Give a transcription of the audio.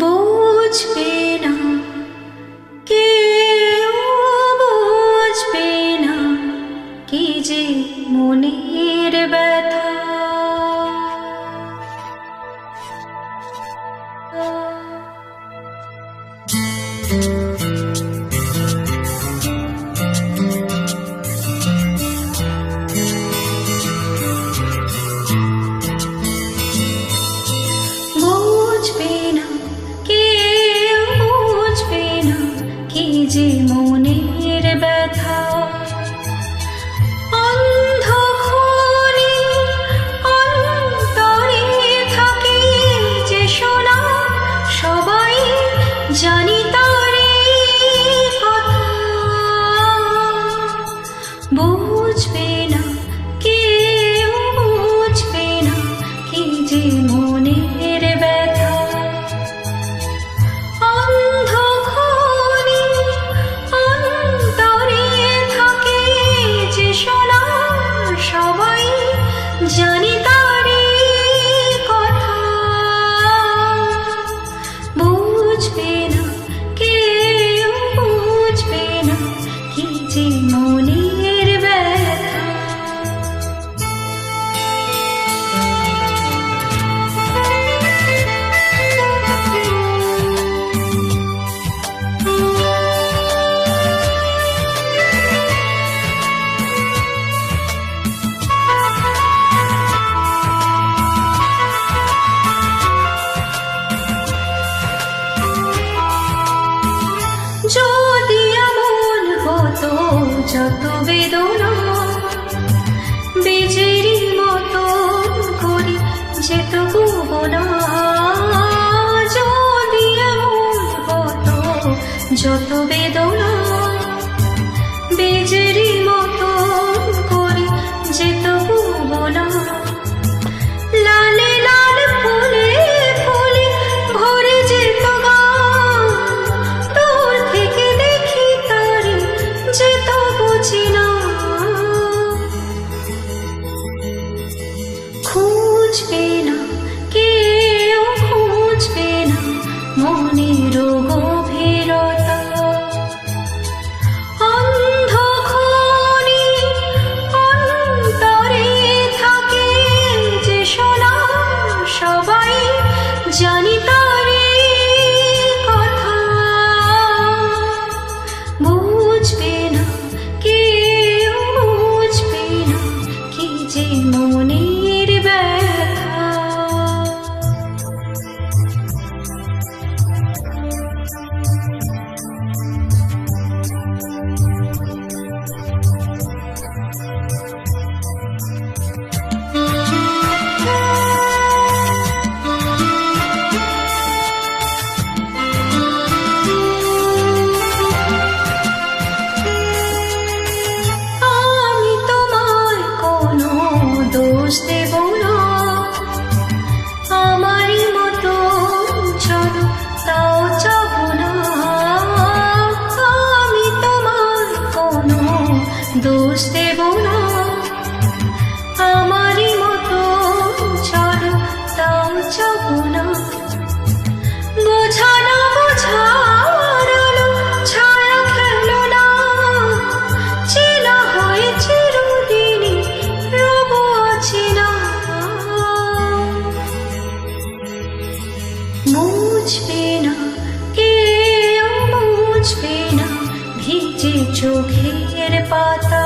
বুঝবে না, কেউ বুঝবে না কি যে মনের ব্যথা। বুঝবে না, কেউ বুঝবে না কি যে মনের ব্যথা। অন্ধকারে অন্তরে থাকে যে শোনা, সবাই জানি তারে কথা। বুঝবে না, কেউ বুঝবে না কি যে মনের ব্যথা। অন্ধকারে অন্তরে থাকে যে শোনা, সবাই জানি তারে কথা। বুঝবে না, কেউ বুঝবে না কি যে মনের ব্যথা। যদি এমন হতো যত বেদনা বীজেরই মতন করে যেত গোপনা। যদি এমন হতো যত বেদনা বীজেরই মতন করে যেত গোপনা। লালে লাল ফুলে ফুলে ভরে যেত গান, দূর থেকে দেখি তারে যেত বুঝি না। খুঁজবে না, কেউ খুঁজবে না মনের গভীরতা। অন্ধকারে অন্তরে থাকে যে শোনা, সবাই জানি তারে কথা। বুঝবে না, কেউ বুঝবে না কি যে মনের ব্যথা। আমি তোমায় কোনো দোষ দেব না, আমারই মতো চলো তাও চাবো না। আমি তোমায় কোনো দোষ দেব না, আমারই মতো চলো তাও চাবো না। বোঝা না বোঝার আলো ছায়া খেলো না, চেনা হয়ে চিরদিনই রব অচেনা। বুঝবে না, কেউ বুঝবে না ভিজে চোখের পাতা।